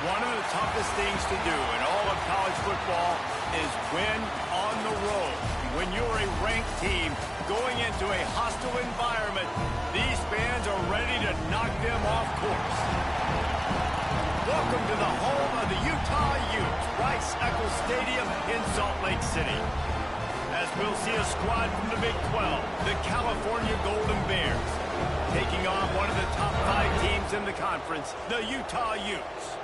One of the toughest things to do in all of college football is win on the road. When you're a ranked team going into a hostile environment, these fans are ready to knock them off course. Welcome to the home of the Utah Utes, Rice-Eccles Stadium in Salt Lake City. As we'll see a squad from the Big 12, the California Golden Bears, taking on one of the top 5 teams in the conference, the Utah Utes.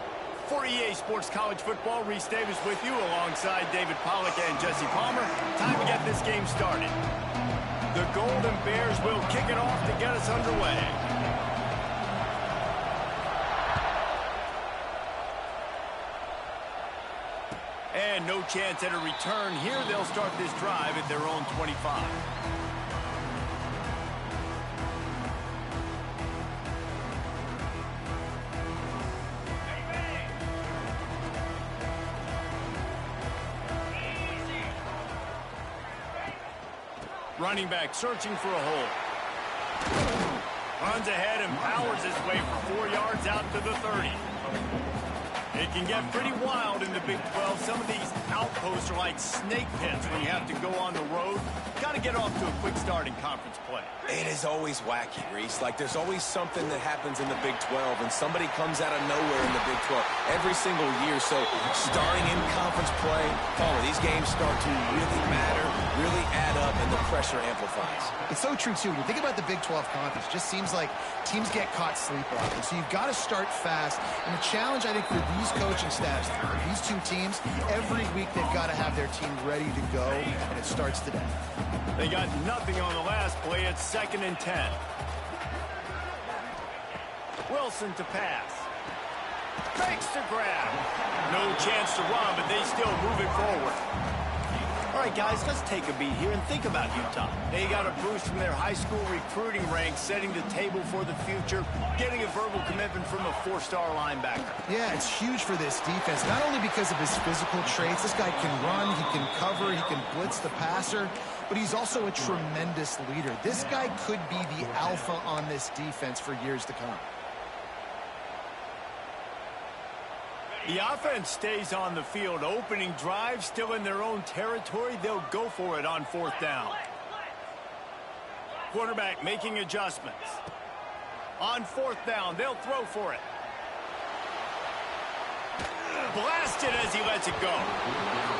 For EA Sports College Football, Reese Davis with you alongside David Pollack and Jesse Palmer. Time to get this game started. The Golden Bears will kick it off to get us underway. And no chance at a return here. They'll start this drive at their own 25. Running back searching for a hole. Runs ahead and powers his way for 4 yards out to the 30. It can get pretty wild in the Big 12. Some of these outposts are like snake pits when you have to go on the road. Got to get off to a quick start in conference play. It is always wacky, Reese. Like, there's always something that happens in the Big 12, and somebody comes out of nowhere in the Big 12 every single year. So, starting in conference play, these games start to really matter, really add up, and the pressure amplifies. It's so true, too. When you think about the Big 12 conference, it just seems like teams get caught sleepwalking. So, you've got to start fast. And the challenge, I think, for these coaching staffs, for these two teams, every week they've got to have their team ready to go, and it starts today. They got nothing on the last play. It's 2nd and 10. Wilson to pass. Fakes to grab. No chance to run, but they still move it forward. All right, guys, let's take a beat here and think about Utah. They got a boost from their high school recruiting ranks, setting the table for the future, getting a verbal commitment from a 4-star linebacker. Yeah, it's huge for this defense, not only because of his physical traits. This guy can run, he can cover, he can blitz the passer, but he's also a tremendous leader. This guy could be the alpha on this defense for years to come. The offense stays on the field. Opening drive, still in their own territory. They'll go for it on 4th down. Quarterback making adjustments. On 4th down, they'll throw for it. Blasted as he lets it go.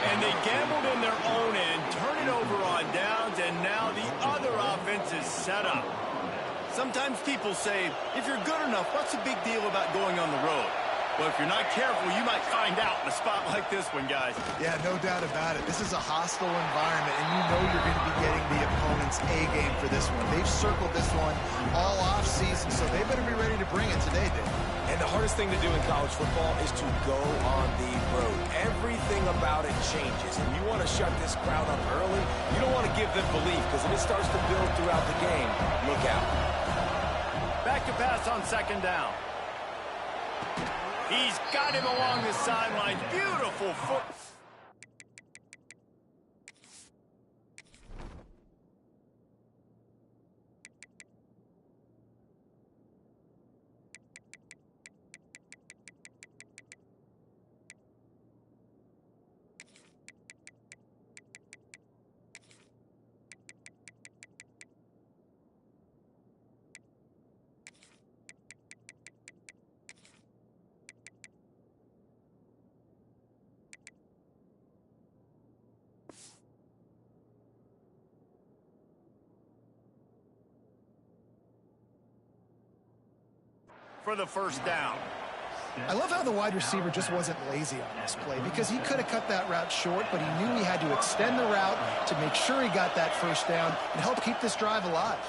And they gambled in their own end, turn it over on downs, and now the other offense is set up. Sometimes people say, if you're good enough, what's the big deal about going on the road? Well, if you're not careful, you might find out in a spot like this one, guys. Yeah, no doubt about it. This is a hostile environment, and you know you're going to be getting the opponent's A-game for this one. They've circled this one all off-season, so they better be ready to bring it today, Dave. And the hardest thing to do in college football is to go on the road. Everything about it changes, and you want to shut this crowd up early. You don't want to give them belief, because if it starts to build throughout the game, look out. Back to pass on 2nd down. He's got him along the sideline. Beautiful foot. For the 1st down. I love how the wide receiver just wasn't lazy on this play, because he could have cut that route short, but he knew he had to extend the route to make sure he got that 1st down and help keep this drive alive.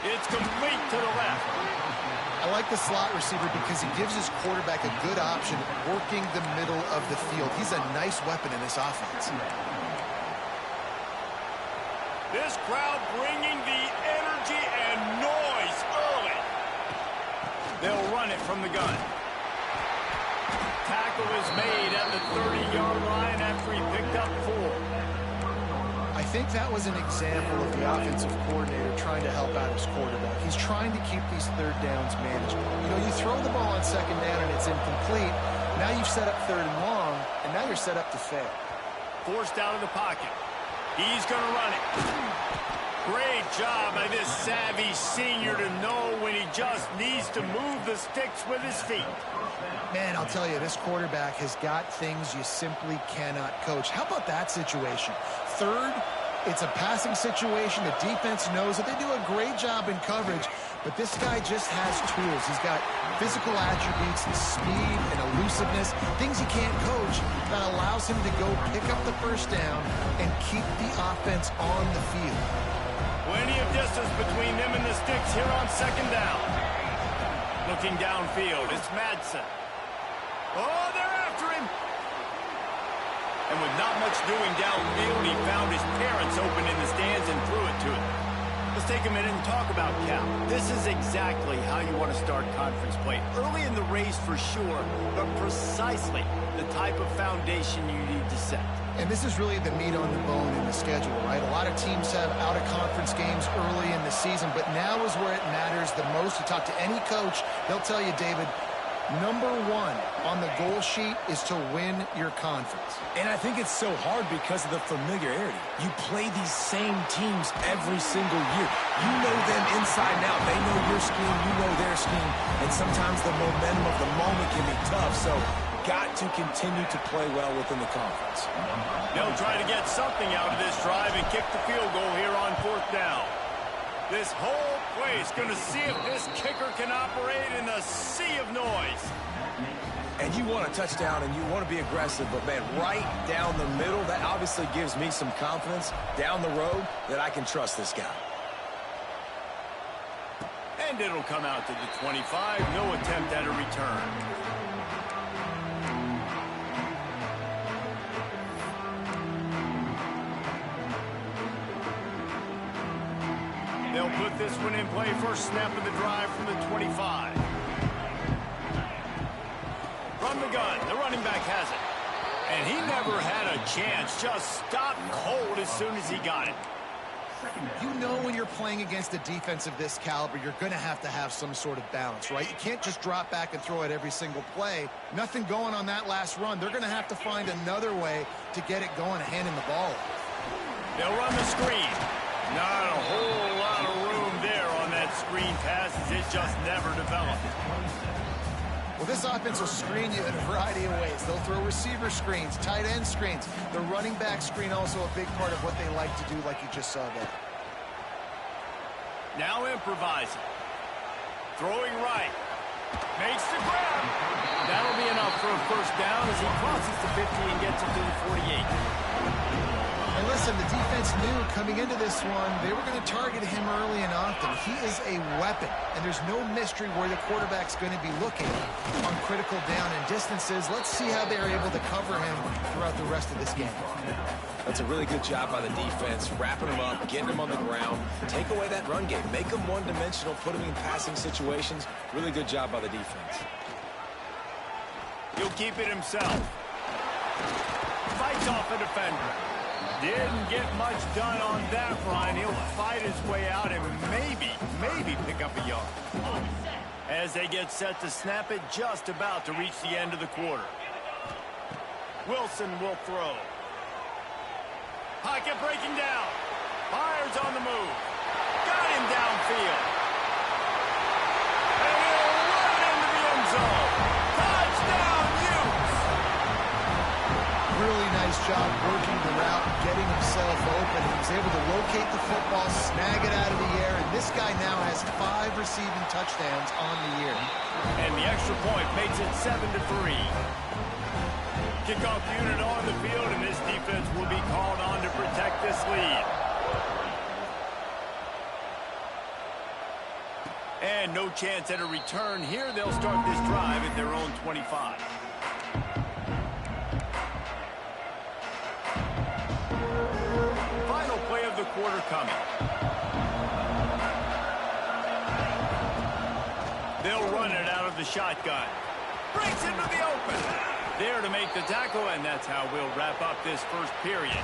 It's complete to the left. I like the slot receiver because he gives his quarterback a good option working the middle of the field. He's a nice weapon in this offense. This crowd bringing the energy and noise early. They'll run it from the gun. Tackle is made at the 30-yard line after he picked up 4. I think that was an example of the offensive coordinator trying to help out his quarterback. He's trying to keep these third downs manageable. You know, you throw the ball on second down and it's incomplete. Now you've set up third and long, and now you're set up to fail. Forced out of the pocket. He's going to run it. Great job by this savvy senior to know when he just needs to move the sticks with his feet. Man, I'll tell you, this quarterback has got things you simply cannot coach. How about that situation? Third, it's a passing situation. The defense knows that they do a great job in coverage, but this guy just has tools. He's got physical attributes, speed and elusiveness, things he can't coach that allows him to go pick up the first down and keep the offense on the field. Plenty of distance between them and the sticks here on second down. Looking downfield, it's Madsen. Oh, they're after him. And with not much doing downfield, he found his parents open in the stands and threw it to him. Let's take a minute and talk about Cal. This is exactly how you want to start conference play. Early in the race for sure, but precisely the type of foundation you need to set. And this is really the meat on the bone in the schedule, right? A lot of teams have out-of-conference games early in the season, but now is where it matters the most. You talk to any coach, they'll tell you, David, number one on the goal sheet is to win your conference. And I think it's so hard because of the familiarity. You play these same teams every single year. You know them inside and out. They know your scheme, you know their scheme, and sometimes the momentum of the moment can be tough, so got to continue to play well within the conference. They'll try to get something out of this drive and kick the field goal here on fourth down. This whole place going to see if this kicker can operate in a sea of noise. And you want a touchdown and you want to be aggressive, but man, right down the middle, that obviously gives me some confidence down the road that I can trust this guy. And it'll come out to the 25. No attempt at a return. They'll put this one in play. First snap of the drive from the 25. From the gun, the running back has it. And he never had a chance. Just stopped cold as soon as he got it. You know when you're playing against a defense of this caliber, you're going to have some sort of balance, right? You can't just drop back and throw it every single play. Nothing going on that last run. They're going to have to find another way to get it going, handing the ball off. They'll run the screen. Not a whole lot of room there on that screen pass, as it just never developed. Well, this offense will screen you in a variety of ways. They'll throw receiver screens, tight end screens. The running back screen also a big part of what they like to do, like you just saw there. Now improvising. Throwing right. Makes the grab. That'll be enough for a first down as he crosses the 50 and gets it to the 48. And listen, the defense knew coming into this one, they were going to target him early and often. He is a weapon, and there's no mystery where the quarterback's going to be looking on critical down and distances. Let's see how they're able to cover him throughout the rest of this game. That's a really good job by the defense, wrapping him up, getting him on the ground. Take away that run game. Make him one-dimensional, put him in passing situations. Really good job by the defense. He'll keep it himself. Fights off a defender. Didn't get much done on that run. He'll fight his way out and maybe pick up a yard. As they get set to snap it, just about to reach the end of the quarter. Wilson will throw. Pocket breaking down. Fires on the move. Got him downfield. And he'll run into the end zone. Touchdown, Utes! Really nice job working the route, getting himself open. He was able to locate the football, snag it out of the air, and this guy now has 5 receiving touchdowns on the year. And the extra point makes it 7-3. Kickoff unit on the field, and this defense will be called on to protect this lead. And no chance at a return here. They'll start this drive at their own 25. Final play of the quarter coming. They'll run it out of the shotgun. Breaks into the open. There to make the tackle, and that's how we'll wrap up this first period.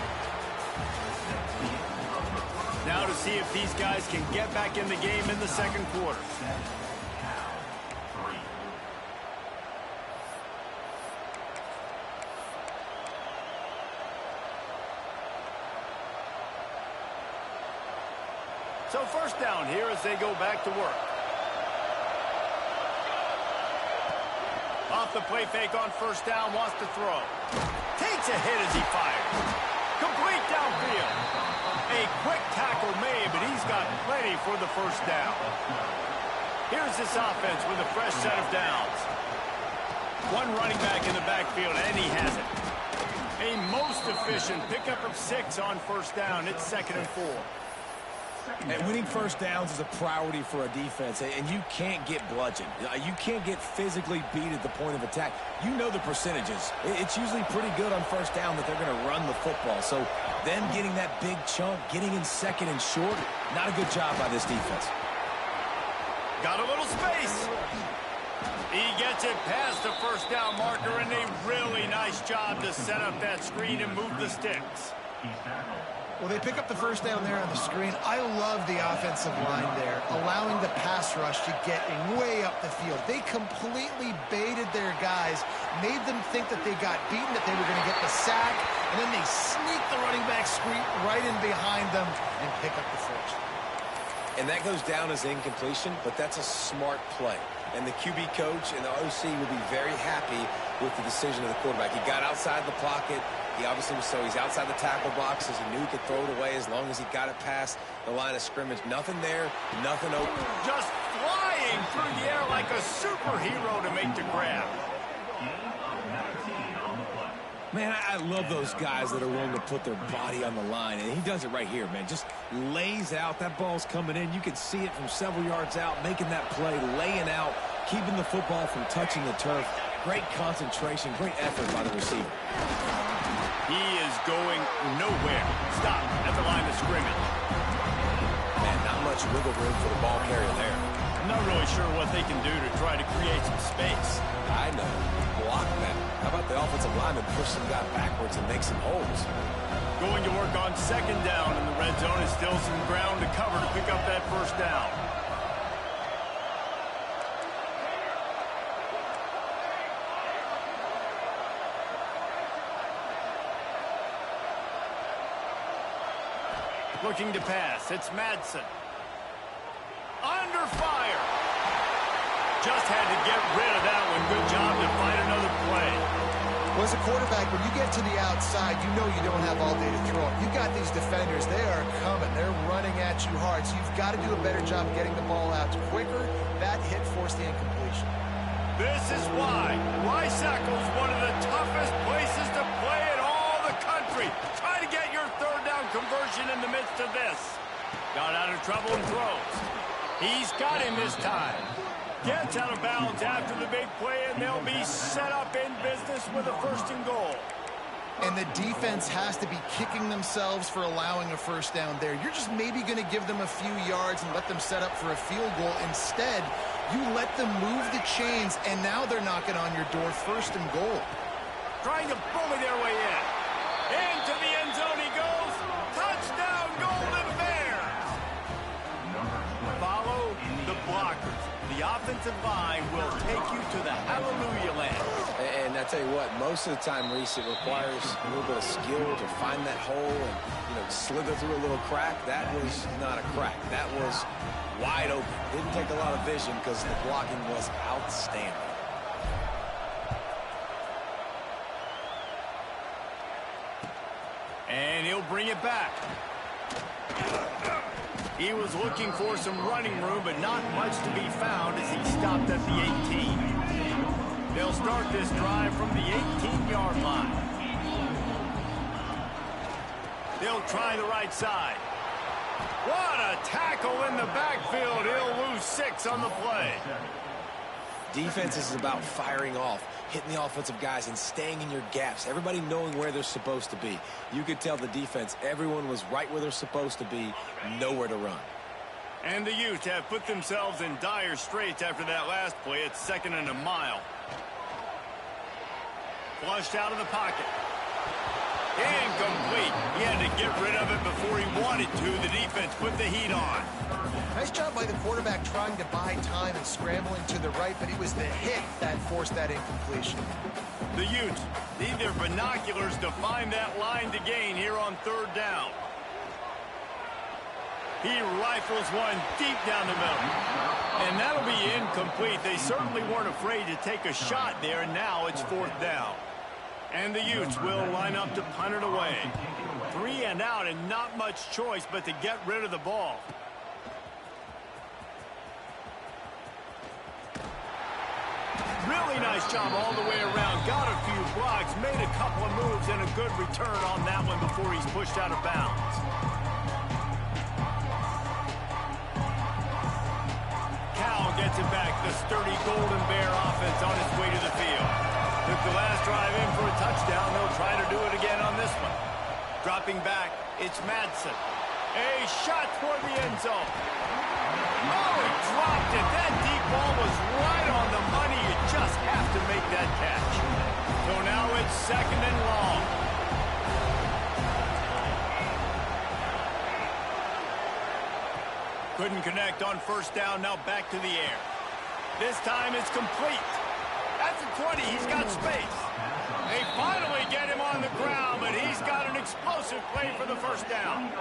Now to see if these guys can get back in the game in the second quarter. So first down here as they go back to work. Off the play fake on first down, wants to throw. Takes a hit as he fires. Complete downfield. A quick tackle made, but he's got plenty for the first down. Here's this offense with a fresh set of downs. One running back in the backfield, and he has it. A most efficient pickup of 6 on first down. It's 2nd and 4. And winning first downs is a priority for a defense, and you can't get bludgeoned. You can't get physically beat at the point of attack. You know the percentages. It's usually pretty good on first down that they're going to run the football. So them getting that big chunk, getting in 2nd and short, not a good job by this defense. Got a little space. He gets it past the first down marker, and a really nice job to set up that screen and move the sticks. Well, they pick up the first down there on the screen. I love the offensive line there, allowing the pass rush to get way up the field. They completely baited their guys, made them think that they got beaten, that they were going to get the sack, and then they sneak the running back screen right in behind them and pick up the first. And that goes down as incompletion, but that's a smart play. And the QB coach and the OC will be very happy with the decision of the quarterback. He got outside the pocket. He obviously was, so he's outside the tackle boxes. He knew he could throw it away as long as he got it past the line of scrimmage. Nothing there, nothing open. Just flying through the air like a superhero to make the grab. Man, I love those guys that are willing to put their body on the line, and he does it right here, man. Just lays out. That ball's coming in. You can see it from several yards out, making that play, laying out, keeping the football from touching the turf. Great concentration, great effort by the receiver. He is going nowhere. Stop at the line of scrimmage. Man, not much wiggle room for the ball carrier there. I'm not really sure what they can do to try to create some space. I know. Block that. How about the offensive lineman push some guy backwards and make some holes? Going to work on 2nd down in the red zone is still some ground to cover to pick up that first down. Looking to pass. It's Madsen. Under fire. Just had to get rid of that one. Good job to find another play. Well, as a quarterback, when you get to the outside, you know you don't have all day to throw it. You got these defenders. They are coming. They're running at you hard. So you've got to do a better job getting the ball out quicker. That hit forced the incompletion. This is why Rice-Eccles, one of the toughest places to play in all the country. Try to get your 3rd down conversion in the midst of this. Got out of trouble and throws. He's got him this time. Gets out of bounds after the big play, and they'll be set up in business with a 1st and goal. And the defense has to be kicking themselves for allowing a first down there. You're just maybe going to give them a few yards and let them set up for a field goal. Instead, you let them move the chains, and now they're knocking on your door, 1st and goal. Trying to bully their way in. Into the end zone he goes. Touchdown, Golden Bears. Follow the blockers. The offensive line will take you to the hallelujah land. And I tell you what, most of the time, Reese, it requires a little bit of skill to find that hole and, slither through a little crack. That was not a crack. That was wide open. Didn't take a lot of vision because the blocking was outstanding. And he'll bring it back. He was looking for some running room, but not much to be found as he stopped at the 18. They'll start this drive from the 18-yard line. They'll try the right side. What a tackle in the backfield. He'll lose 6 on the play. Defense is about firing off, hitting the offensive guys and staying in your gaps. Everybody knowing where they're supposed to be. You could tell the defense, everyone was right where they're supposed to be, nowhere to run. And the Utes have put themselves in dire straits after that last play. It's 2nd and a mile. Flushed out of the pocket. Incomplete. He had to get rid of it before he wanted to. The defense put the heat on. Nice job by the quarterback trying to buy time and scrambling to the right, but it was the hit that forced that incompletion. The Utes need their binoculars to find that line to gain here on third down. He rifles one deep down the middle. And that'll be incomplete. They certainly weren't afraid to take a shot there, and now it's fourth down. And the Utes will line up to punt it away. 3 and out, and not much choice but to get rid of the ball. Really nice job all the way around. Got a few blocks, made a couple of moves, and a good return on that one before he's pushed out of bounds. Gets it back. The sturdy Golden Bear offense on its way to the field. Took the last drive in for a touchdown. They'll try to do it again on this one. Dropping back, it's Madsen. A shot toward the end zone. Oh, he dropped it. That deep ball was right on the money. You just have to make that catch. So now it's second and long. Couldn't connect on first down, now back to the air. This time it's complete. At the 20, he's got space. They finally get him on the ground, but he's got an explosive play for the first down.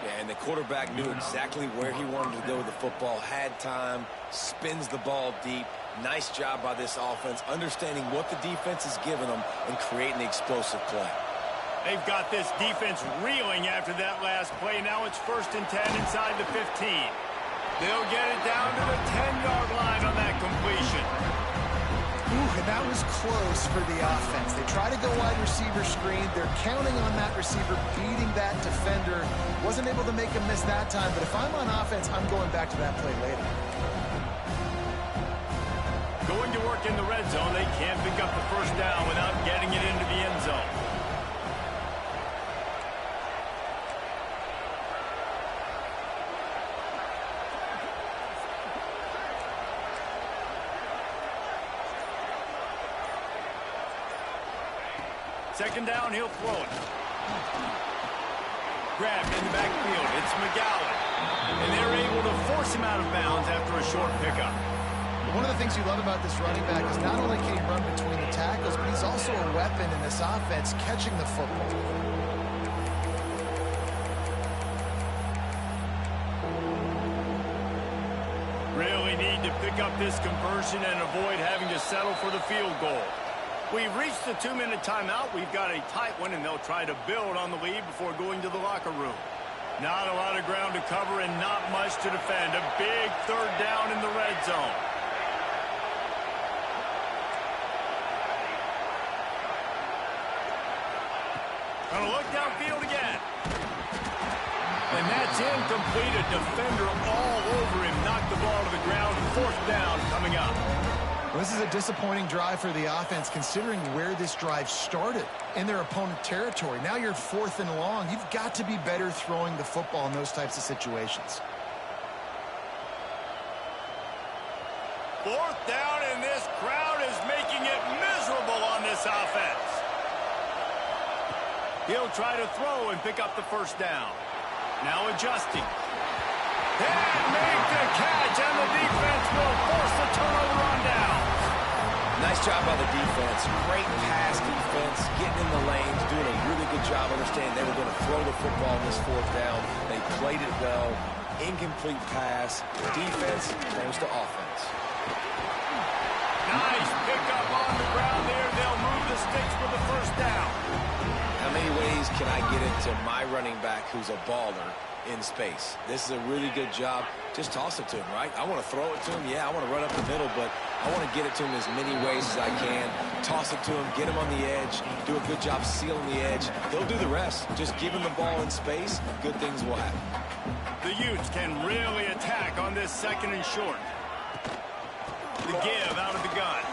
Yeah, and the quarterback knew exactly where he wanted to go with the football, had time, spins the ball deep. Nice job by this offense, understanding what the defense is giving them and creating the explosive play. They've got this defense reeling after that last play. Now it's 1st and 10 inside the 15. They'll get it down to the 10-yard line on that completion. Ooh, and that was close for the offense. They try to go wide receiver screen. They're counting on that receiver beating that defender. Wasn't able to make him miss that time, but if I'm on offense, I'm going back to that play later. Going to work in the red zone. They can't pick up the first down without getting it into the end zone. Second down, he'll throw it. Grabbed in the backfield. It's McGowan. And they're able to force him out of bounds after a short pickup. One of the things you love about this running back is not only can he run between the tackles, but he's also a weapon in this offense, catching the football. Really need to pick up this conversion and avoid having to settle for the field goal. We've reached the 2-minute timeout. We've got a tight one, and they'll try to build on the lead before going to the locker room. Not a lot of ground to cover and not much to defend. A big third down in the red zone. Gonna look downfield again. And that's incomplete. A defender all over him. Knocked the ball to the ground. Fourth down coming up. Well, this is a disappointing drive for the offense, considering where this drive started in their opponent territory. Now you're 4th and long. You've got to be better throwing the football in those types of situations. Fourth down, and this crowd is making it miserable on this offense. He'll try to throw and pick up the first down. Now adjusting. And make the catch, and the defense will force the turnover on down. Nice job by the defense. Great pass defense, getting in the lanes, doing a really good job understanding they were going to throw the football in this fourth down. They played it well. Incomplete pass. Defense goes to offense. Nice pickup on the ground there. They'll move the sticks for the first down. How many ways can I get it to my running back who's a baller in space? This is a really good job. Just toss it to him, right? I want to throw it to him. Yeah, I want to run up the middle, but I want to get it to him as many ways as I can. Toss it to him, get him on the edge, do a good job sealing the edge. He'll do the rest. Just give him the ball in space, good things will happen. The Utes can really attack on this 2nd and short. The give out of the gun.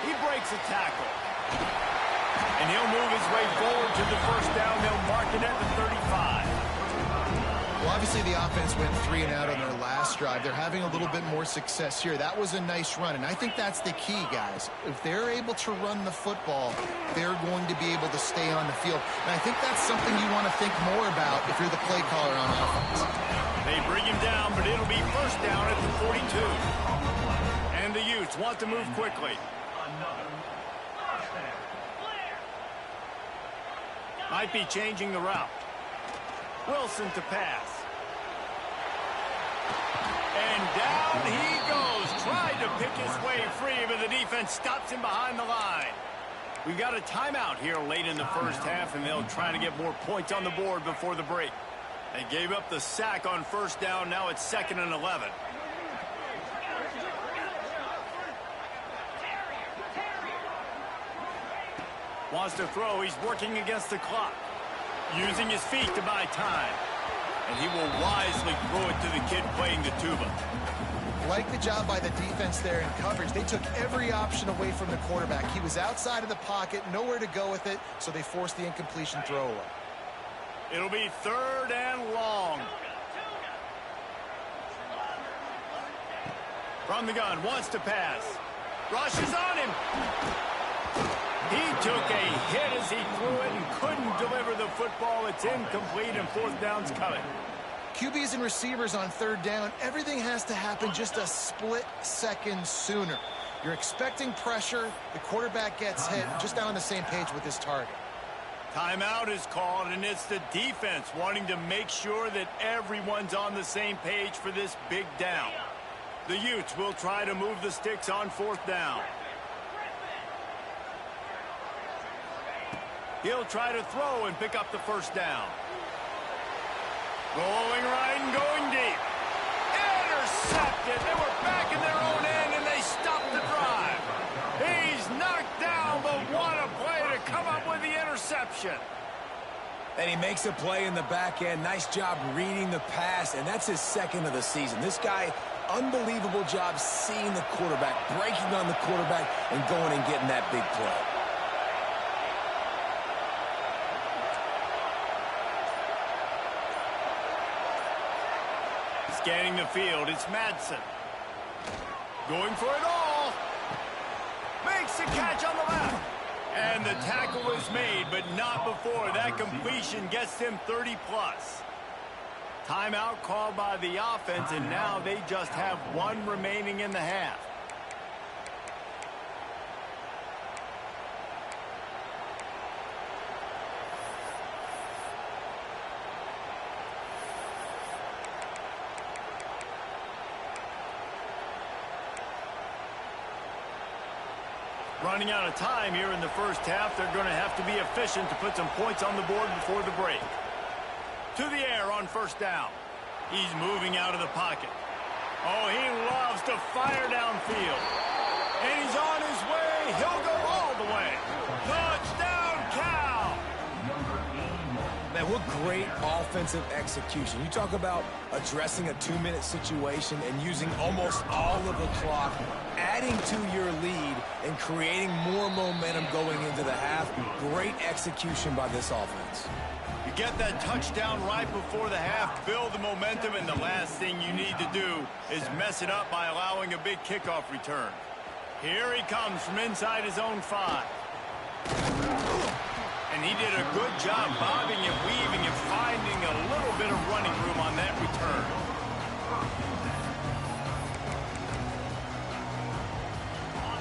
He breaks a tackle. And he'll move his way forward to the first down. They'll mark it at the 35. Well, obviously the offense went 3 and out on their last drive. They're having a little bit more success here. That was a nice run, and I think that's the key, guys. If they're able to run the football, they're going to be able to stay on the field. And I think that's something you want to think more about if you're the play caller on offense. They bring him down, but it'll be first down at the 42. And the Utes want to move quickly. Might be changing the route. Wilson to pass. And down he goes. Tried to pick his way free, but the defense stops him behind the line. We've got a timeout here late in the first half, and they'll try to get more points on the board before the break. They gave up the sack on first down. Now it's 2nd and 11. Wants to throw. He's working against the clock. Using his feet to buy time. And he will wisely throw it to the kid playing the tuba. Like the job by the defense there in coverage. They took every option away from the quarterback. He was outside of the pocket, nowhere to go with it, so they forced the incompletion throwaway. It'll be 3rd and long. From the gun, wants to pass. Rushes on him. He took a hit as he threw it and couldn't deliver the football. It's incomplete, and 4th down's coming. QBs and receivers on 3rd down, everything has to happen just a split second sooner. You're expecting pressure, the quarterback gets hit, just not on the same page with his target. Timeout is called, and it's the defense wanting to make sure that everyone's on the same page for this big down. The Utes will try to move the sticks on 4th down. He'll try to throw and pick up the first down. Going right and going deep. Intercepted. They were back in their own end, and they stopped the drive. He's knocked down, but what a play to come up with the interception. And he makes a play in the back end. Nice job reading the pass, and that's his 2nd of the season. This guy, unbelievable job seeing the quarterback, breaking on the quarterback, and going and getting that big play. Scanning the field, it's Madsen. Going for it all. Makes the catch on the left. And the tackle is made, but not before. That completion gets them 30-plus. Timeout called by the offense, and now they just have 1 remaining in the half. Running out of time here in the first half. They're going to have to be efficient to put some points on the board before the break. To the air on first down. He's moving out of the pocket. Oh, he loves to fire downfield. And he's on his way. He'll go all the way. Touchdown, Cal! Man, what great offensive execution. You talk about addressing a 2-minute situation and using almost all of the clock, adding to your lead, and creating more momentum going into the half. Great execution by this offense. You get that touchdown right before the half, build the momentum, and the last thing you need to do is mess it up by allowing a big kickoff return. Here he comes from inside his own 5. And he did a good job bobbing and weaving and finding a little bit of running room on that return.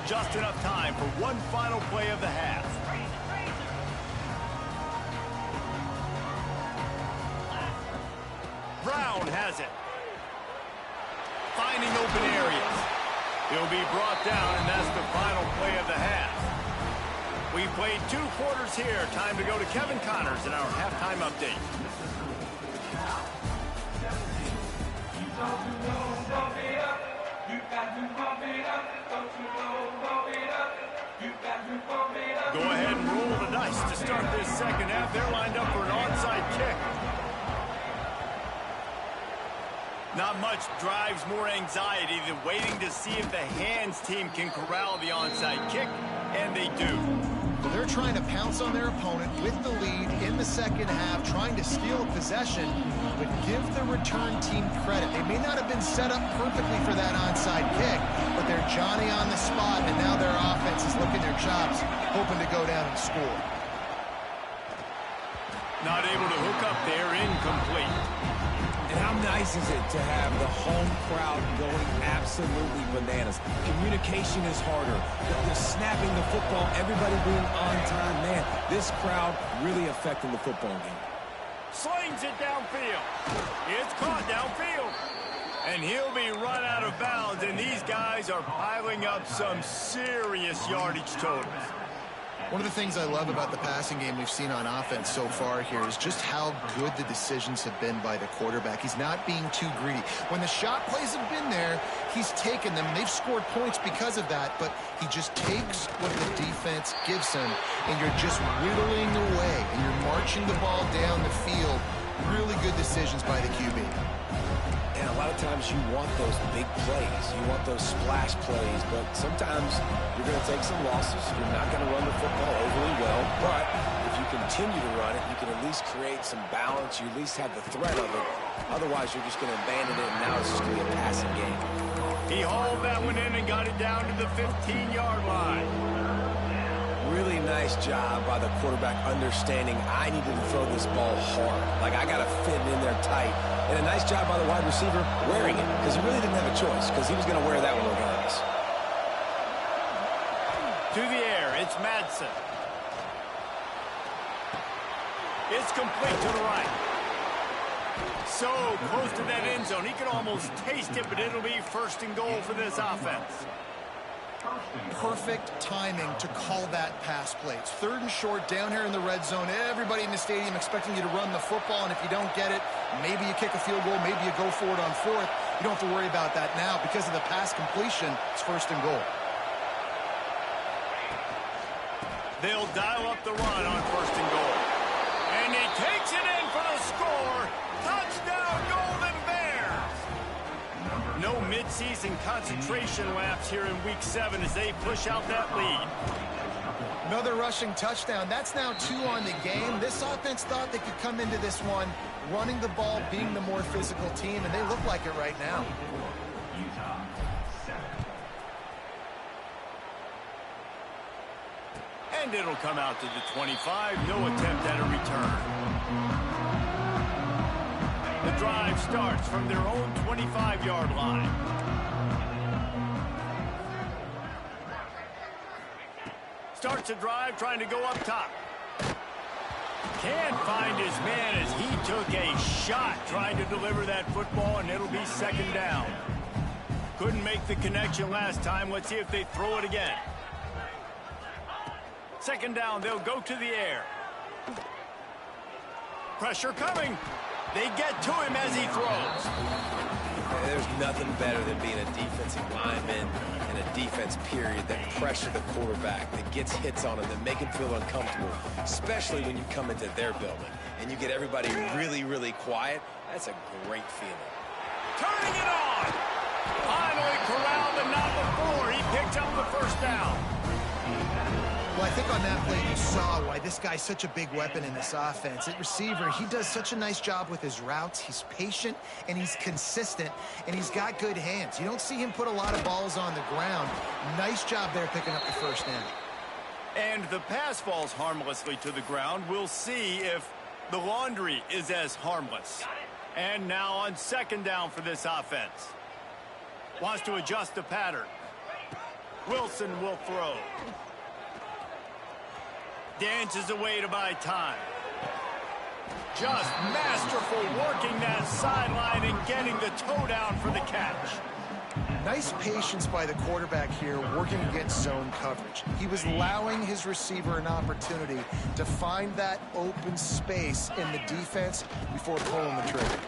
Just enough time for one final play of the half. Brown has it. Finding open areas. He'll be brought down, and that's the final play of the half. We've played 2 quarters here. Time to go to Kevin Connors in our halftime update. Go ahead and roll the dice to start this second half. They're lined up for an onside kick. Not much drives more anxiety than waiting to see if the hands team can corral the onside kick, and they do. They're trying to pounce on their opponent with the lead in the the second half, trying to steal a possession, but give the return team credit. They may not have been set up perfectly for that onside kick, but they're Johnny on the spot, and now their offense is licking their chops, hoping to go down and score. Not able to hook up there, incomplete. And how nice is it to have the home crowd going absolutely bananas? Communication is harder. They're snapping the football, everybody being on time. Man, this crowd really affecting the football game. Slings it downfield. It's caught downfield. And he'll be run out of bounds, and these guys are piling up some serious yardage totals. One of the things I love about the passing game we've seen on offense so far here is just how good the decisions have been by the quarterback. He's not being too greedy. When the shot plays have been there, he's taken them. They've scored points because of that, but he just takes what the defense gives him, and you're just whittling away, and you're marching the ball down the field. Really good decisions by the QB. And a lot of times you want those big plays. You want those splash plays, but sometimes you're going to take some losses. You're not going to run the football overly well, but if you continue to run it, you can at least create some balance. You at least have the threat of it. Otherwise, you're just going to abandon it, and now it's just going to be a passing game. He hauled that one in and got it down to the 15-yard line. Really nice job by the quarterback understanding I needed to throw this ball hard. Like, I got to fit it in there tight. And a nice job by the wide receiver wearing it, because he really didn't have a choice, because he was going to wear that one regardless. To the air, it's Madsen. It's complete to the right. So close to that end zone. He can almost taste it, but it'll be first and goal for this offense. Perfect timing to call that pass play. It's third and short down here in the red zone. Everybody in the stadium expecting you to run the football, and if you don't get it, maybe you kick a field goal, maybe you go for it on fourth. You don't have to worry about that now. Because of the pass completion, it's first and goal. They'll dial up the run on first and goal. And he takes it in for the score. Touchdown, Golden Bears! No midseason concentration laps here in Week 7 as they push out that lead. Another rushing touchdown. That's now 2 on the game. This offense thought they could come into this one running the ball, being the more physical team, and they look like it right now. And it'll come out to the 25. No attempt at a return. The drive starts from their own 25-yard line. Starts a drive trying to go up top. Can't find his man as he took a shot trying to deliver that football, and it'll be second down. Couldn't make the connection last time. Let's see if they throw it again. Second down, they'll go to the air. Pressure coming. They get to him as he throws. There's nothing better than being a defensive lineman and a defense period that pressure the quarterback, that gets hits on him, that make him feel uncomfortable, especially when you come into their building and you get everybody really, really quiet. That's a great feeling. Turning it on. Finally corralled, and not before. He picked up the first down. Well, I think on that play you saw why this guy's such a big weapon in this offense. At receiver, he does such a nice job with his routes. He's patient, and he's consistent, and he's got good hands. You don't see him put a lot of balls on the ground. Nice job there picking up the first down. And the pass falls harmlessly to the ground. We'll see if the laundry is as harmless. And now on second down for this offense. Wants to adjust the pattern. Wilson will throw. Dances away to buy time. Just masterful working that sideline and getting the toe down for the catch. Nice patience by the quarterback here working against zone coverage. He was allowing his receiver an opportunity to find that open space in the defense before pulling the trigger.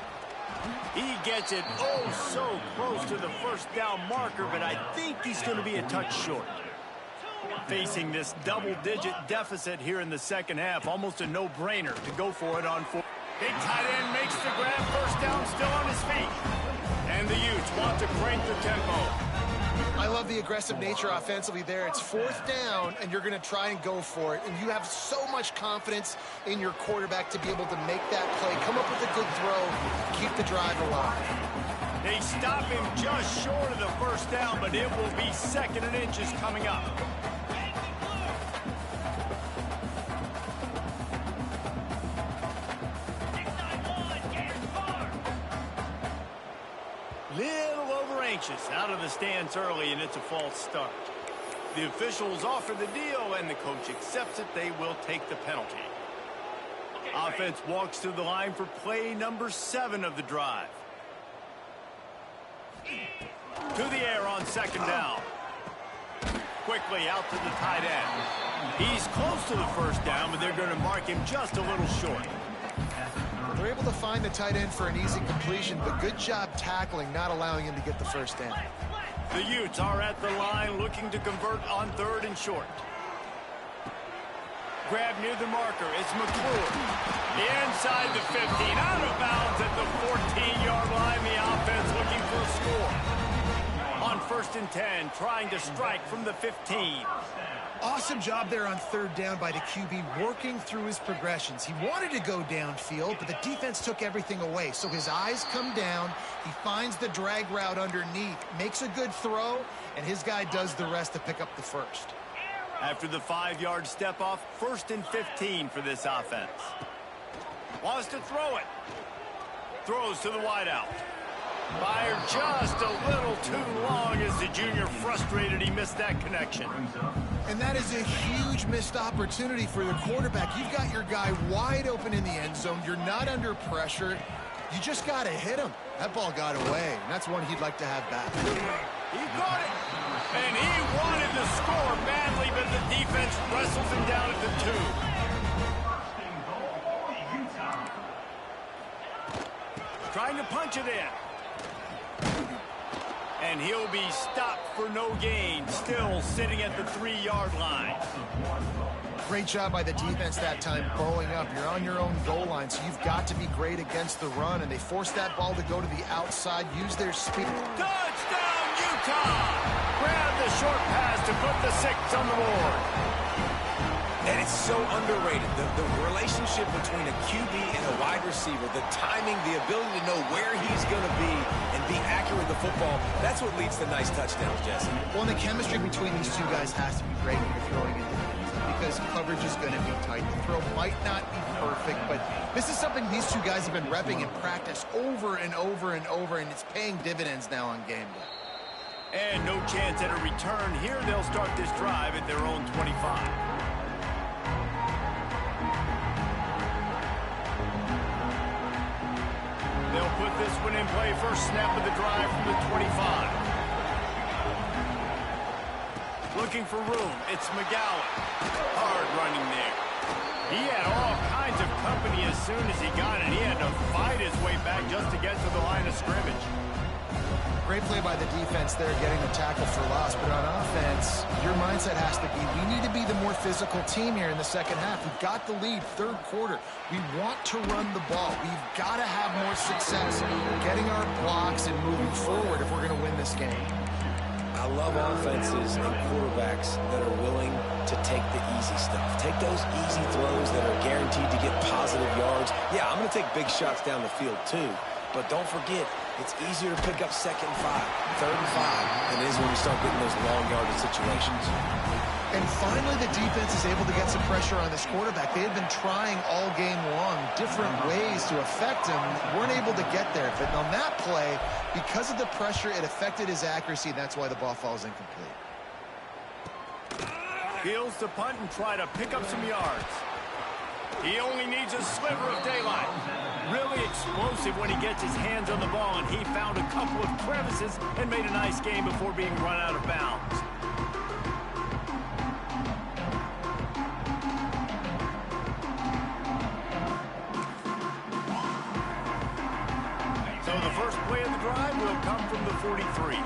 He gets it oh so close to the first down marker, but I think he's going to be a touch short. Facing this double-digit deficit here in the second half, almost a no-brainer to go for it on fourth. Big tight end makes the grab, first down, still on his feet. And the Utes want to crank the tempo. I love the aggressive nature offensively there. It's 4th down, and you're going to try and go for it. And you have so much confidence in your quarterback to be able to make that play, come up with a good throw, keep the drive alive. They stop him just short of the 1st down, but it will be 2nd and inches coming up. Little over anxious out of the stands early, and it's a false start. The officials offer the deal, and the coach accepts it. They will take the penalty. Offense walks to the line for play number 7 of the drive. To the air on 2nd down. Quickly out to the tight end. He's close to the 1st down, but they're going to mark him just a little short. They're able to find the tight end for an easy completion, but good job tackling, not allowing him to get the 1st down. The Utes are at the line looking to convert on 3rd and short. Grab near the marker. It's McClure. Inside the 15. Out of bounds at the 14-yard line. The offense looking for a score. On 1st and 10, trying to strike from the 15. Awesome job there on 3rd down by the QB, working through his progressions. He wanted to go downfield, but the defense took everything away. So his eyes come down, he finds the drag route underneath, makes a good throw, and his guy does the rest to pick up the 1st. After the 5-yard step off, 1st and 15 for this offense. Wants to throw it. Throws to the wideout. Fired just a little too long as the junior frustrated he missed that connection. And that is a huge missed opportunity for the quarterback. You've got your guy wide open in the end zone. You're not under pressure. You just got to hit him. That ball got away, and that's one he'd like to have back. He got it. And he wanted to score badly, but the defense wrestles him down at the 2. Trying to punch it in. And he'll be stopped for no gain, still sitting at the 3-yard line. Great job by the defense that time, bowling up. You're on your own goal line, so you've got to be great against the run, and they forced that ball to go to the outside, use their speed. Touchdown, Utah! Grab the short pass to put the 6 on the board. And it's so underrated. The relationship between a QB and a wide receiver, the timing, the ability to know where he's going to be and be accurate with the football, that's what leads to nice touchdowns, Jesse. Well, and the chemistry between these two guys has to be great when you're throwing into the end zone because coverage is going to be tight. The throw might not be perfect, but this is something these two guys have been repping in practice over and over and over, and it's paying dividends now on game day. And no chance at a return here. They'll start this drive at their own 25. They'll put this one in play. First snap of the drive from the 25. Looking for room. It's McGowan. Hard running there. He had all kinds of company as soon as he got it. He had to fight his way back just to get to the line of scrimmage. Great play by the defense there, getting the tackle for loss. But on offense, your mindset has to be, we need to be the more physical team here in the second half. We've got the lead, 3rd quarter. We want to run the ball. We've got to have more success getting our blocks and moving forward if we're going to win this game. I love offenses and quarterbacks that are willing to take the easy stuff. Take those easy throws that are guaranteed to get positive yards. Yeah, I'm going to take big shots down the field too. But don't forget, it's easier to pick up 2nd and 5, 3rd and 5 than it is when you start getting those long yardage situations. And finally, the defense is able to get some pressure on this quarterback. They had been trying all game long different ways to affect him. Weren't able to get there. But on that play, because of the pressure, it affected his accuracy, and that's why the ball falls incomplete. Fields to punt and try to pick up some yards. He only needs a sliver of daylight. Really explosive when he gets his hands on the ball, and he found a couple of crevices and made a nice game before being run out of bounds. So the first play of the drive will come from the 43.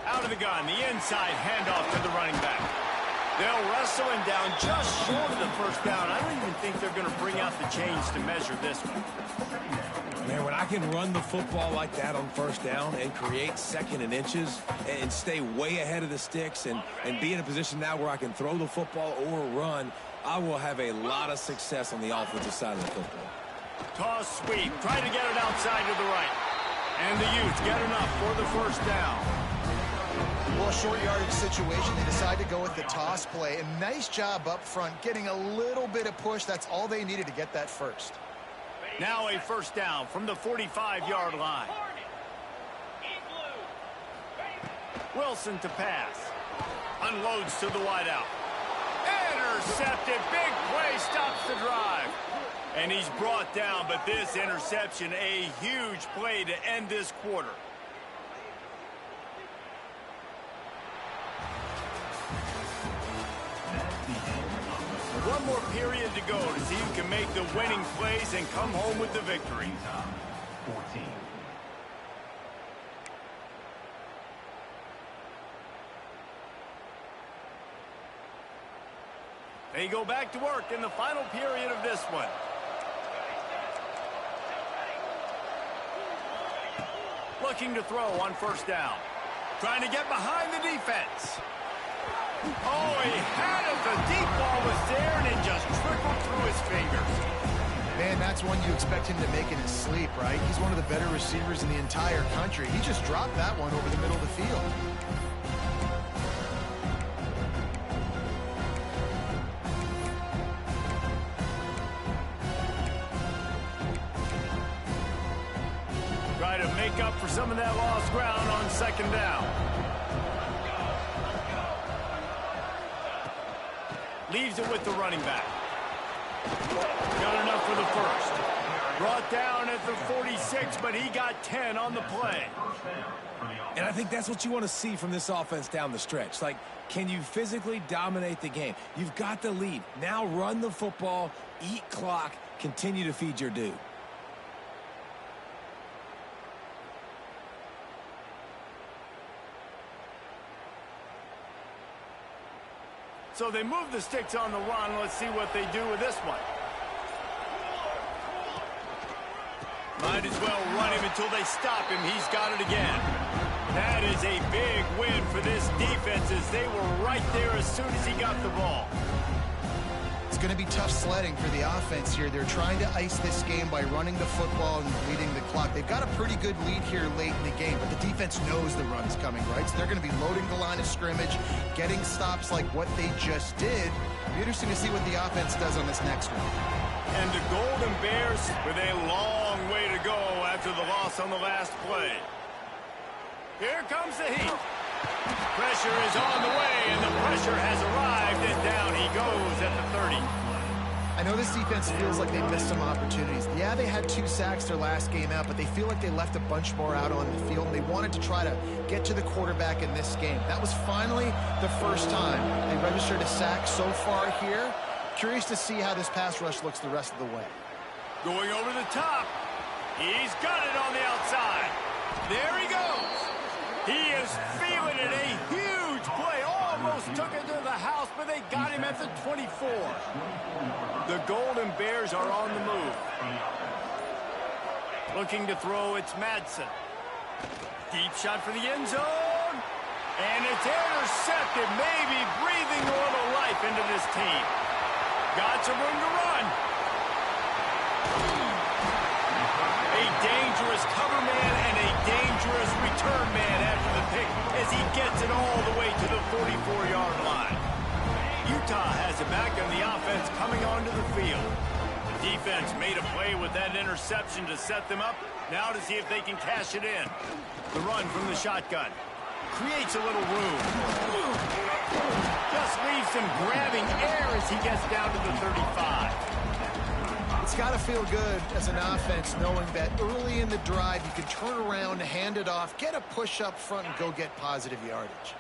Out of the gun, the inside handoff to the running back. They'll wrestle him down just short of the 1st down. I don't even think they're going to bring out the chains to measure this one. Man, when I can run the football like that on first down and create second and inches and stay way ahead of the sticks and be in a position now where I can throw the football or run, I will have a lot of success on the offensive side of the football. Toss sweep, try to get it outside to the right. And the Utes get enough for the first down. Well, a short yardage situation, they decide to go with the toss play. A nice job up front, getting a little bit of push. That's all they needed to get that first. Now a first down from the 45-yard line. Wilson to pass. Unloads to the wideout. Intercepted. Big play stops the drive. And he's brought down, but this interception, a huge play to end this quarter. One more period to go to see who can make the winning plays and come home with the victory. 14. They go back to work in the final period of this one. Looking to throw on first down. Trying to get behind the defense. Oh, he had it. The deep ball was there, and it just trickled through his fingers. Man, that's one you expect him to make in his sleep, right? He's one of the better receivers in the entire country. He just dropped that one over the middle of the field. Try to make up for some of that lost ground on second down. Leaves it with the running back. Got enough for the first. Brought down at the 46, but he got 10 on the play. And I think that's what you want to see from this offense down the stretch. Like, can you physically dominate the game? You've got the lead. Now run the football, eat clock, continue to feed your dude. So they move the sticks on the run. Let's see what they do with this one. Might as well run him until they stop him. He's got it again. That is a big win for this defense as they were right there as soon as he got the ball. It's going to be tough sledding for the offense here. They're trying to ice this game by running the football and leading the clock. They've got a pretty good lead here late in the game, but the defense knows the run's coming, right? So they're going to be loading the line of scrimmage, getting stops like what they just did. It'll be interesting to see what the offense does on this next one. And the Golden Bears with a long way to go after the loss on the last play. Here comes the heat. Pressure is on the way, and the pressure has arrived, and down he goes at the 30. I know this defense feels like they missed some opportunities. Yeah, they had 2 sacks their last game out, but they feel like they left a bunch more out on the field, and they wanted to try to get to the quarterback in this game. That was finally the first time they registered a sack so far here. Curious to see how this pass rush looks the rest of the way. Going over the top. He's got it on the outside. There he goes. He is feeling it. A huge play. Almost took it to the house, but they got him at the 24. The Golden Bears are on the move. Looking to throw, it's Madsen. Deep shot for the end zone. And it's intercepted. Maybe breathing a little life into this team. Got some room to run. A dangerous cover man and a dangerous return man after the pick as he gets it all the way to the 44-yard line. Utah has it back on the offense coming onto the field. The defense made a play with that interception to set them up. Now to see if they can cash it in. The run from the shotgun. Creates a little room. Just leaves him grabbing air as he gets down to the 35. It's got to feel good as an offense knowing that early in the drive you can turn around, hand it off, get a push up front, and go get positive yardage.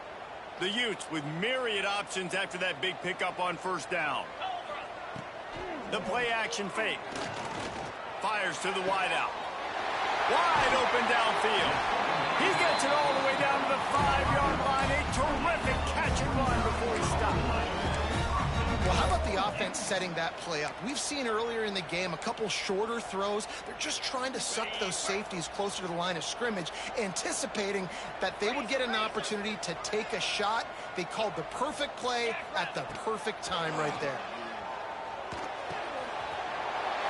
The Utes with myriad options after that big pickup on first down. The play action fake. Fires to the wideout. Wide open downfield. He gets it all the way down to the 5-yard line. A terrific catch and run before he stopped. Well, how about the the offense setting that play up. We've seen earlier in the game a couple shorter throws. They're just trying to suck those safeties closer to the line of scrimmage, anticipating that they would get an opportunity to take a shot. They called the perfect play at the perfect time right there.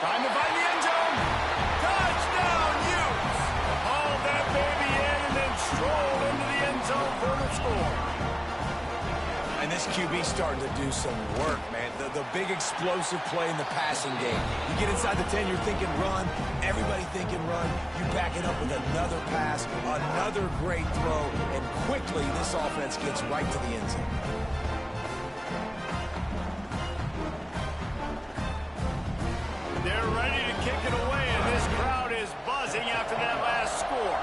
Trying to find the end zone. Touchdown, Utes! Hauled that baby in and then strolled into the end zone for the score. And this QB's starting to do some work, man. The big explosive play in the passing game. You get inside the 10, you're thinking run. Everybody thinking run. You back it up with another pass, another great throw, and quickly this offense gets right to the end zone. They're ready to kick it away, and this crowd is buzzing after that last score.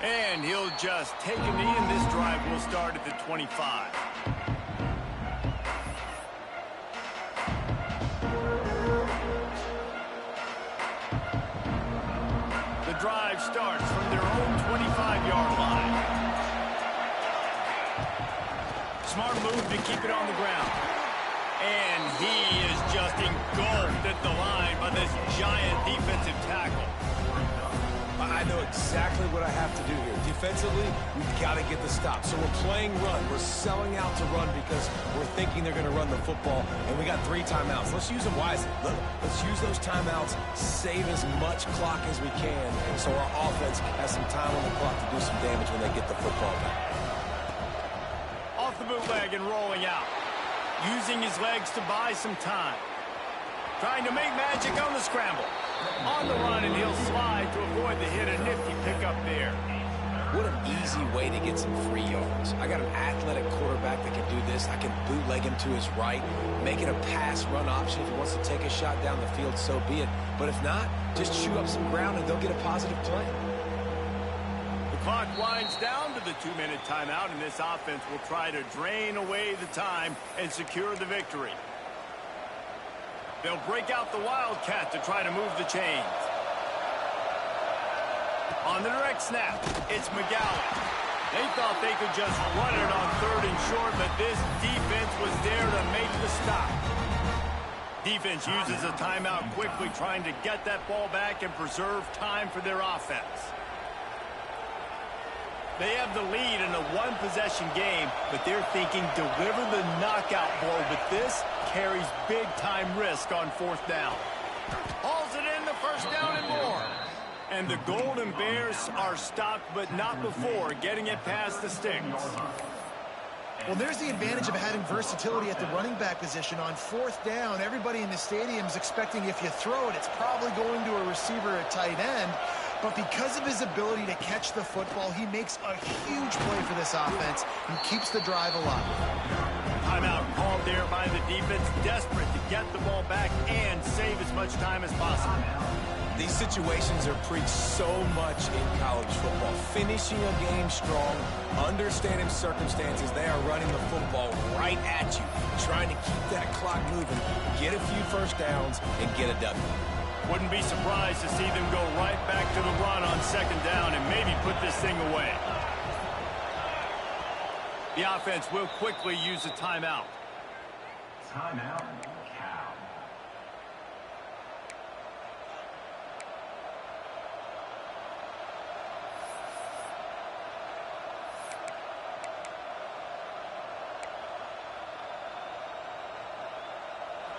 And he'll just take a knee, and this drive will start at the 25. The drive starts from their own 25-yard line. Smart move to keep it on the ground. And he is just engulfed at the line by this giant defensive tackle. I know exactly what I have to do here. Defensively, we've got to get the stop. So we're playing run. We're selling out to run because we're thinking they're going to run the football, and we got 3 timeouts. Let's use them wisely. Look, let's use those timeouts, save as much clock as we can, so our offense has some time on the clock to do some damage when they get the football back. Off the bootleg and rolling out. Using his legs to buy some time. Trying to make magic on the scramble. On the run, and he'll slide to avoid the hit. A nifty pickup there. What an easy way to get some free yards. I got an athletic quarterback that can do this. I can bootleg him to his right, make it a pass-run option. If he wants to take a shot down the field, so be it. But if not, just chew up some ground, and they'll get a positive play. The clock winds down to the 2-minute timeout, and this offense will try to drain away the time and secure the victory. They'll break out the Wildcat to try to move the chains. On the direct snap, it's McGowan. They thought they could just run it on 3rd and short, but this defense was there to make the stop. Defense uses a timeout quickly, trying to get that ball back and preserve time for their offense. They have the lead in a 1-possession game, but they're thinking deliver the knockout blow, but this carries big-time risk on 4th down. Hauls it in, the 1st down and more. And the Golden Bears are stopped, but not before getting it past the sticks. Well, there's the advantage of having versatility at the running back position. On 4th down, everybody in the stadium is expecting if you throw it, it's probably going to a receiver at tight end. But because of his ability to catch the football, he makes a huge play for this offense and keeps the drive alive. Timeout called there by the defense, desperate to get the ball back and save as much time as possible. These situations are preached so much in college football. Finishing a game strong, understanding circumstances. They are running the football right at you, trying to keep that clock moving, get a few 1st downs, and get a W. Wouldn't be surprised to see them go right back to the run on 2nd down and maybe put this thing away. The offense will quickly use a timeout. Timeout, Cal.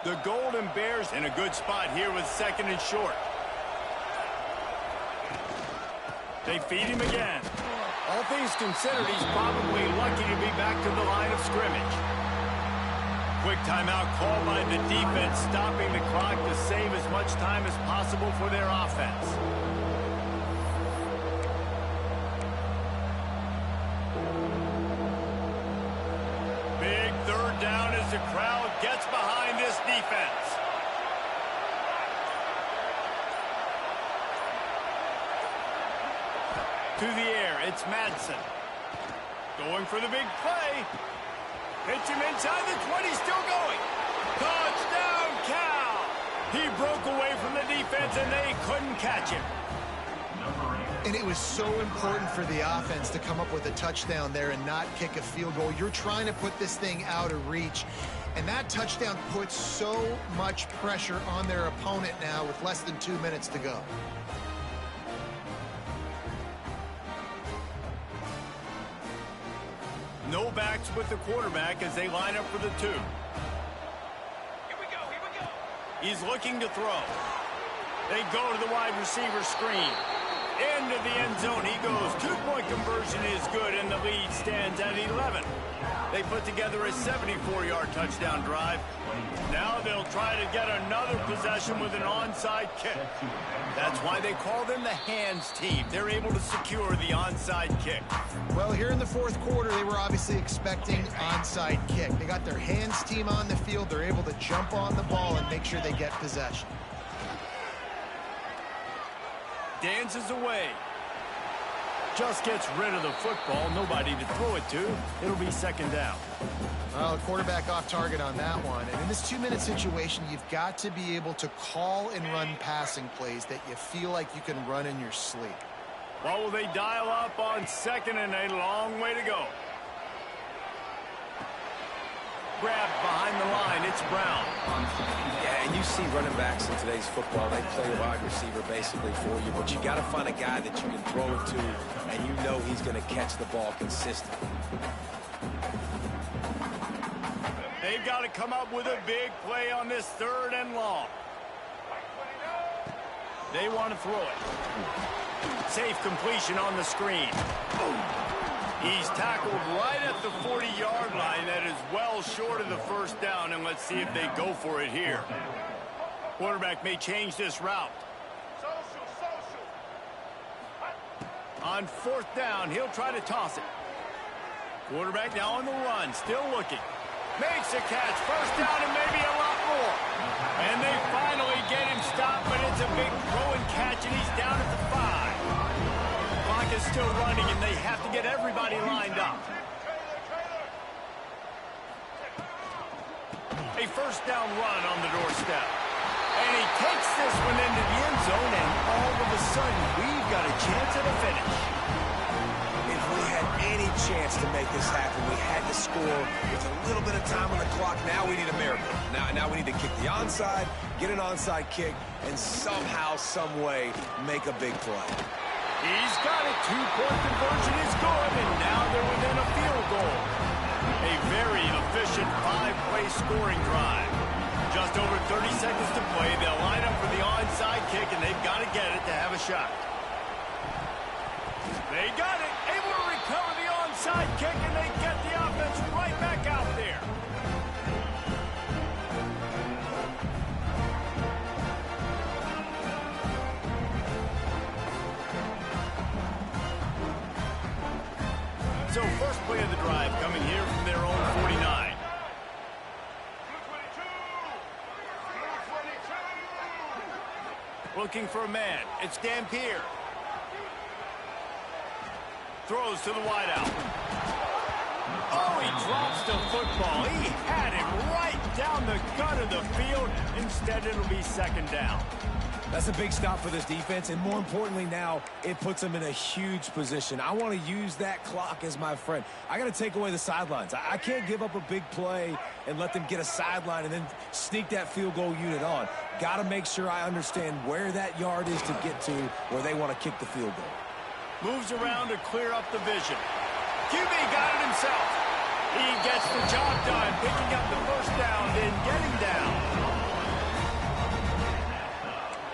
The Golden Bears in a good spot here with 2nd and short. They feed him again. All things considered, he's probably lucky to be back to the line of scrimmage. Quick timeout called by the defense, stopping the clock to save as much time as possible for their offense. Big 3rd down as the crowd gets behind this defense. To the air, it's Madsen. Going for the big play. Hits him inside the 20, still going. Touchdown, Cal! He broke away from the defense, and they couldn't catch him. Number 8. And it was so important for the offense to come up with a touchdown there and not kick a field goal. You're trying to put this thing out of reach. And that touchdown puts so much pressure on their opponent now with less than 2 minutes to go. No backs with the quarterback as they line up for the 2. Here we go, here we go. He's looking to throw. They go to the wide receiver screen. Into the end zone he goes. 2-point conversion is good, and the lead stands at 11. They put together a 74-yard touchdown drive. Now they'll try to get another possession with an onside kick. That's why they call them the hands team. They're able to secure the onside kick. Well, here in the fourth quarter, they were obviously expecting onside kick. They got their hands team on the field. They're able to jump on the ball and make sure they get possession. Dances away. Just gets rid of the football. Nobody to throw it to. It'll be second down. Well, the quarterback off target on that one. And in this 2-minute situation, you've got to be able to call and run passing plays that you feel like you can run in your sleep. Well, will they dial up on second and a long way to go? Grabbed behind the line. It's Brown. Yeah, and you see running backs in today's football, they play a wide receiver basically for you, but you got to find a guy that you can throw it to, and you know he's going to catch the ball consistently. They've got to come up with a big play on this 3rd and long. They want to throw it. Safe completion on the screen. He's tackled right at the 40-yard line. That is well short of the first down, and let's see if they go for it here. Quarterback may change this route. On 4th down, he'll try to toss it. Quarterback now on the run, still looking. Makes a catch, first down and maybe a lot more. And they finally get him stopped, but it's a big throw and catch, and he's down at the 5. Clock is still running, and they have to get everybody lined up. A first down run on the doorstep. And he takes this one into the end zone, and all of a sudden, we've got a chance at a finish. If we had any chance to make this happen, we had to score with a little bit of time on the clock. Now we need a miracle. Now we need to kick the onside, get an onside kick, and somehow, some way, make a big play. He's got it. 2-point conversion is good, and now they're within a field goal. A very efficient 5-play scoring drive. Just over 30 seconds to play. They'll line up for the onside kick, and they've got to get it to have a shot. They got it. Able to recover the onside kick, and they get the offense right back out there. So first play of the drive coming here from their own 49. Looking for a man. It's Dampier. Throws to the wideout. Oh, he drops the football. He had it right down the gut of the field. Instead, it'll be second down. That's a big stop for this defense, and more importantly now, it puts them in a huge position. I want to use that clock as my friend. I got to take away the sidelines. I can't give up a big play and let them get a sideline and then sneak that field goal unit on. Got to make sure I understand where that yard is to get to where they want to kick the field goal. Moves around to clear up the vision. QB got it himself. He gets the job done, picking up the first down, then getting down.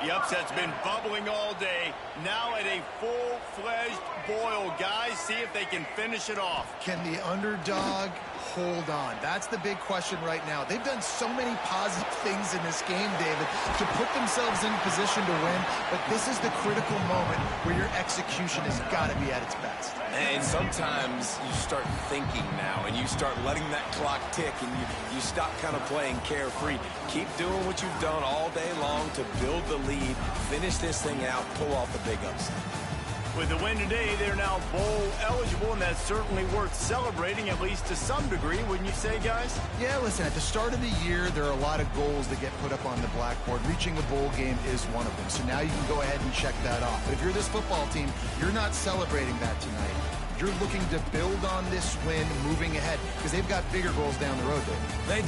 The upset's been bubbling all day. Now at a full-fledged boil. Guys, see if they can finish it off. Can the underdog hold on? That's the big question right now. They've done so many positive things in this game, David, to put themselves in position to win, but this is the critical moment where your execution has got to be at its best. And sometimes you start thinking now, and you start letting that clock tick, and you stop kind of playing carefree. Keep doing what you've done all day long to build the lead, finish this thing out, pull off the big upset. With the win today, they're now bowl eligible, and that's certainly worth celebrating, at least to some degree, wouldn't you say, guys? Yeah, listen, at the start of the year, there are a lot of goals that get put up on the blackboard. Reaching a bowl game is one of them. So now you can go ahead and check that off. But if you're this football team, you're not celebrating that tonight. You're looking to build on this win moving ahead because they've got bigger goals down the road, Dave. They do.